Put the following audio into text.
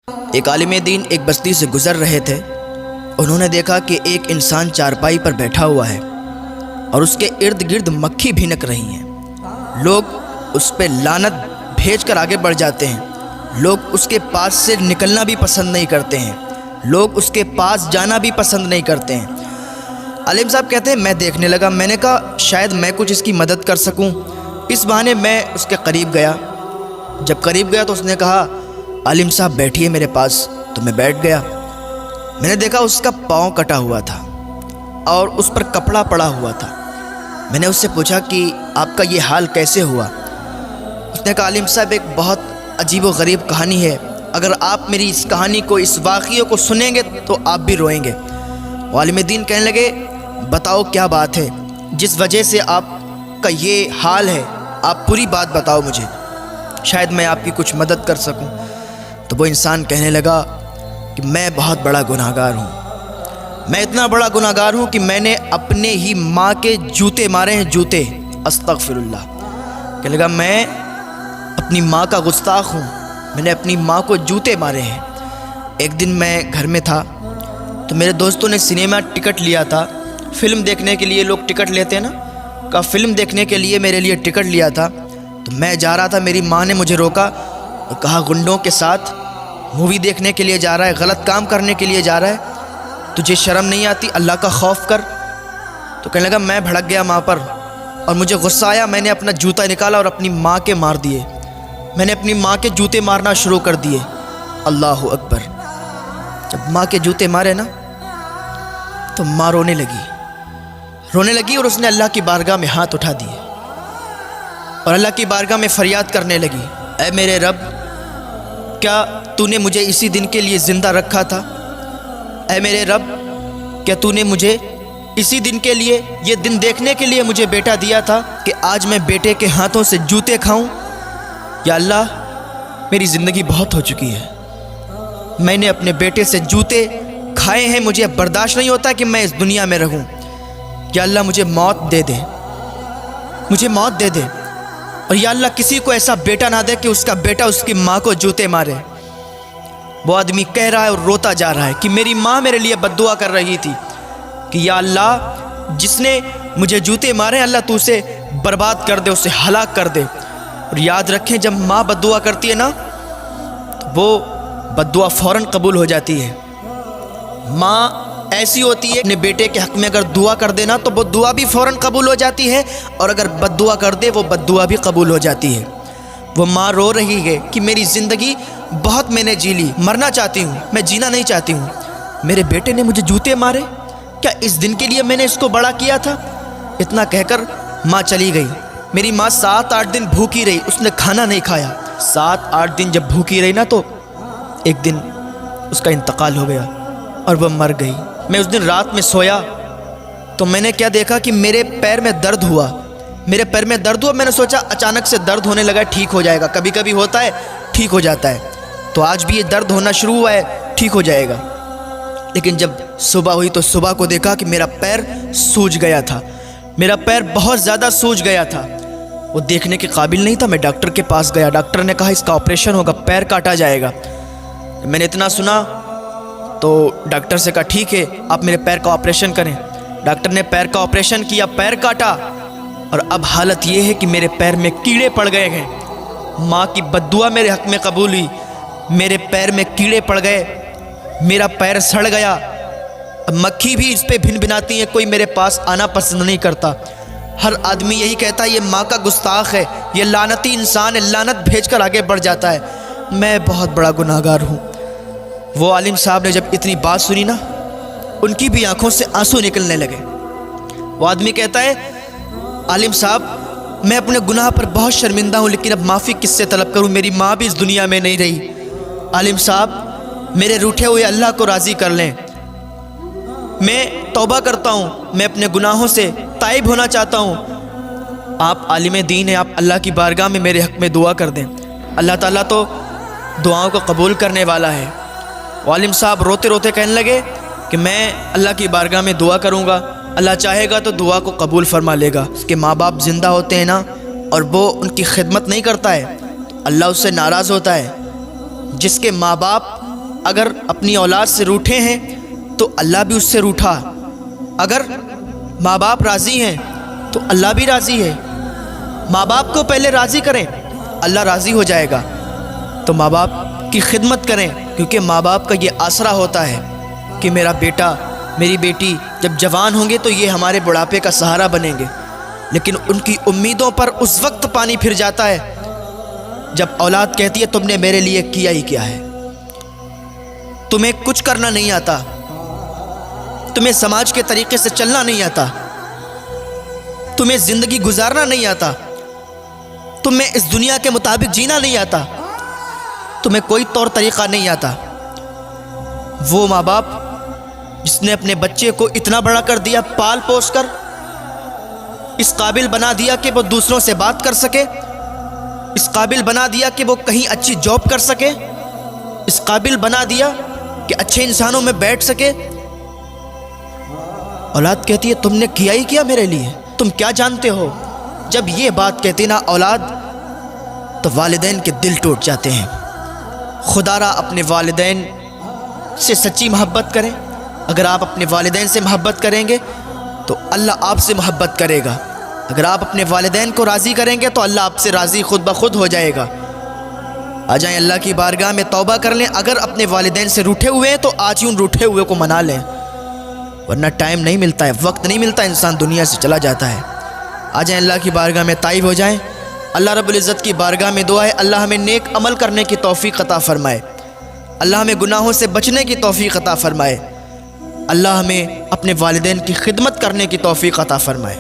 ایک عالم دین ایک بستی سے گزر رہے تھے۔ انہوں نے دیکھا کہ ایک انسان چارپائی پر بیٹھا ہوا ہے اور اس کے ارد گرد مکھی بھینک رہی ہیں۔ لوگ اس پہ لعنت بھیج کر آگے بڑھ جاتے ہیں۔ لوگ اس کے پاس سے نکلنا بھی پسند نہیں کرتے ہیں۔ لوگ اس کے پاس جانا بھی پسند نہیں کرتے ہیں۔ عالم صاحب کہتے ہیں میں دیکھنے لگا، میں نے کہا شاید میں کچھ اس کی مدد کر سکوں۔ اس بہانے میں اس کے قریب گیا۔ جب قریب گیا تو اس نے کہا عالم صاحب بیٹھیے میرے پاس، تو میں بیٹھ گیا۔ میں نے دیکھا اس کا پاؤں کٹا ہوا تھا اور اس پر کپڑا پڑا ہوا تھا۔ میں نے اس سے پوچھا کہ آپ کا یہ حال کیسے ہوا؟ اس نے کہا عالم صاحب ایک بہت عجیب و غریب کہانی ہے، اگر آپ میری اس کہانی کو، اس واقعے کو سنیں گے تو آپ بھی روئیں گے۔ عالم دین کہنے لگے بتاؤ کیا بات ہے جس وجہ سے آپ کا یہ حال ہے، آپ پوری بات بتاؤ مجھے، شاید میں آپ کی کچھ مدد کر سکوں۔ تو وہ انسان کہنے لگا کہ میں بہت بڑا گناہگار ہوں، میں اتنا بڑا گناہگار ہوں کہ میں نے اپنے ہی ماں کے جوتے مارے ہیں، جوتے، استغفر اللہ۔ کہنے لگا میں اپنی ماں کا گستاخ ہوں، میں نے اپنی ماں کو جوتے مارے ہیں۔ ایک دن میں گھر میں تھا تو میرے دوستوں نے سنیما ٹکٹ لیا تھا، فلم دیکھنے کے لیے لوگ ٹکٹ لیتے ہیں نا، کہا فلم دیکھنے کے لیے میرے لیے ٹکٹ لیا تھا۔ تو میں جا رہا تھا، میری ماں نے مجھے روکا اور کہا گنڈوں کے ساتھ مووی دیکھنے کے لیے جا رہا ہے، غلط کام کرنے کے لیے جا رہا ہے، تجھے شرم نہیں آتی؟ اللہ کا خوف کر۔ تو کہنے لگا میں بھڑک گیا ماں پر اور مجھے غصہ آیا، میں نے اپنا جوتا نکالا اور اپنی ماں کے مار دیے۔ میں نے اپنی ماں کے جوتے مارنا شروع کر دیے۔ اللہ اکبر۔ جب ماں کے جوتے مارے نا تو ماں رونے لگی اور اس نے اللہ کی بارگاہ میں ہاتھ اٹھا دیے اور اللہ کی بارگاہ میں فریاد کرنے لگی، اے میرے رب، کیا تو نے مجھے اسی دن کے لیے زندہ رکھا تھا؟ اے میرے رب، کیا تو نے مجھے اسی دن کے لیے، یہ دن دیکھنے کے لیے مجھے بیٹا دیا تھا کہ آج میں بیٹے کے ہاتھوں سے جوتے کھاؤں؟ یا اللہ، میری زندگی بہت ہو چکی ہے، میں نے اپنے بیٹے سے جوتے کھائے ہیں، مجھے اب برداشت نہیں ہوتا کہ میں اس دنیا میں رہوں۔ یا اللہ مجھے موت دے دے، مجھے موت دے دے، اور یا اللہ کسی کو ایسا بیٹا نہ دے کہ اس کا بیٹا اس کی ماں کو جوتے مارے۔ وہ آدمی کہہ رہا ہے اور روتا جا رہا ہے کہ میری ماں میرے لیے بد دعا کر رہی تھی کہ یا اللہ جس نے مجھے جوتے مارے، اللہ تو اسے برباد کر دے، اسے ہلاک کر دے۔ اور یاد رکھیں جب ماں بد دعا کرتی ہے نا تو وہ بد دعا فوراً قبول ہو جاتی ہے۔ ماں ایسی ہوتی ہے، اپنے بیٹے کے حق میں اگر دعا کر دینا تو وہ دعا بھی فوراً قبول ہو جاتی ہے، اور اگر بد دعا کر دے وہ بد دعا بھی قبول ہو جاتی ہے۔ وہ ماں رو رہی ہے کہ میری زندگی بہت میں نے جی لی، مرنا چاہتی ہوں، میں جینا نہیں چاہتی ہوں، میرے بیٹے نے مجھے جوتے مارے، کیا اس دن کے لیے میں نے اس کو بڑا کیا تھا؟ اتنا کہہ کر ماں چلی گئی۔ میری ماں 7-8 دن بھوکی رہی، اس نے کھانا نہیں کھایا۔ 7-8 دن جب بھوکی رہی نا تو ایک دن اس کا انتقال ہو گیا اور وہ مر گئی۔ میں اس دن رات میں سویا تو میں نے کیا دیکھا کہ میرے پیر میں درد ہوا، میرے پیر میں درد ہوا۔ میں نے سوچا اچانک سے درد ہونے لگا، ٹھیک ہو جائے گا، کبھی کبھی ہوتا ہے ٹھیک ہو جاتا ہے، تو آج بھی یہ درد ہونا شروع ہوا ہے، ٹھیک ہو جائے گا۔ لیکن جب صبح ہوئی تو صبح کو دیکھا کہ میرا پیر سوج گیا تھا، میرا پیر بہت زیادہ سوج گیا تھا، وہ دیکھنے کے قابل نہیں تھا۔ میں ڈاکٹر کے پاس گیا، ڈاکٹر نے کہا اس کا آپریشن ہوگا، پیر کاٹا جائے گا۔ میں نے اتنا سنا تو ڈاکٹر سے کہا ٹھیک ہے آپ میرے پیر کا آپریشن کریں۔ ڈاکٹر نے پیر کا آپریشن کیا، پیر کاٹا، اور اب حالت یہ ہے کہ میرے پیر میں کیڑے پڑ گئے ہیں۔ ماں کی بد دعا میرے حق میں قبول ہوئی، میرے پیر میں کیڑے پڑ گئے، میرا پیر سڑ گیا، اب مکھی بھی اس پہ بھن بھناتی ہے، کوئی میرے پاس آنا پسند نہیں کرتا۔ ہر آدمی یہی کہتا ہے یہ ماں کا گستاخ ہے، یہ لعنتی انسان ہے، لعنت بھیج کر آگے بڑھ جاتا ہے، میں بہت بڑا گناہگار ہوں۔ وہ عالم صاحب نے جب اتنی بات سنی نا، ان کی بھی آنکھوں سے آنسو نکلنے لگے۔ وہ آدمی کہتا ہے عالم صاحب میں اپنے گناہ پر بہت شرمندہ ہوں، لیکن اب معافی کس سے طلب کروں، میری ماں بھی اس دنیا میں نہیں رہی۔ عالم صاحب میرے روٹھے ہوئے اللہ کو راضی کر لیں، میں توبہ کرتا ہوں، میں اپنے گناہوں سے تائب ہونا چاہتا ہوں۔ آپ عالم دین ہیں، آپ اللہ کی بارگاہ میں میرے حق میں دعا کر دیں، اللہ تعالیٰ تو دعاؤں کو قبول کرنے والا ہے۔ عالم صاحب روتے روتے کہنے لگے کہ میں اللہ کی بارگاہ میں دعا کروں گا، اللہ چاہے گا تو دعا کو قبول فرما لے گا۔ اس کے ماں باپ زندہ ہوتے ہیں نا اور وہ ان کی خدمت نہیں کرتا ہے تو اللہ اس سے ناراض ہوتا ہے۔ جس کے ماں باپ اگر اپنی اولاد سے روٹھے ہیں تو اللہ بھی اس سے روٹھا، اگر ماں باپ راضی ہیں تو اللہ بھی راضی ہے۔ ماں باپ کو پہلے راضی کریں، اللہ راضی ہو جائے گا۔ تو ماں باپ کی خدمت کریں، کیونکہ ماں باپ کا یہ آسرا ہوتا ہے کہ میرا بیٹا میری بیٹی جب جوان ہوں گے تو یہ ہمارے بڑھاپے کا سہارا بنیں گے۔ لیکن ان کی امیدوں پر اس وقت پانی پھر جاتا ہے جب اولاد کہتی ہے تم نے میرے لیے کیا ہی کیا ہے، تمہیں کچھ کرنا نہیں آتا، تمہیں سماج کے طریقے سے چلنا نہیں آتا، تمہیں زندگی گزارنا نہیں آتا، تمہیں اس دنیا کے مطابق جینا نہیں آتا، تمہیں کوئی طور طریقہ نہیں آتا۔ وہ ماں باپ جس نے اپنے بچے کو اتنا بڑا کر دیا، پال پوس کر اس قابل بنا دیا کہ وہ دوسروں سے بات کر سکے، اس قابل بنا دیا کہ وہ کہیں اچھی جاب کر سکے، اس قابل بنا دیا کہ اچھے انسانوں میں بیٹھ سکے، اولاد کہتی ہے تم نے کیا ہی کیا میرے لیے، تم کیا جانتے ہو۔ جب یہ بات کہتی نا اولاد تو والدین کے دل ٹوٹ جاتے ہیں۔ خدا را اپنے والدین سے سچی محبت کریں۔ اگر آپ اپنے والدین سے محبت کریں گے تو اللہ آپ سے محبت کرے گا۔ اگر آپ اپنے والدین کو راضی کریں گے تو اللہ آپ سے راضی خود بخود ہو جائے گا۔ آ جائیں اللہ کی بارگاہ میں توبہ کر لیں۔ اگر اپنے والدین سے روٹھے ہوئے ہیں تو آج ہی ان روٹھے ہوئے کو منا لیں، ورنہ ٹائم نہیں ملتا ہے، وقت نہیں ملتا، انسان دنیا سے چلا جاتا ہے۔ آ جائیں اللہ کی بارگاہ میں تائب ہو جائیں۔ اللہ رب العزت کی بارگاہ میں دعا ہے اللہ ہمیں نیک عمل کرنے کی توفیق عطا فرمائے، اللہ ہمیں گناہوں سے بچنے کی توفیق عطا فرمائے، اللہ ہمیں اپنے والدین کی خدمت کرنے کی توفیق عطا فرمائے۔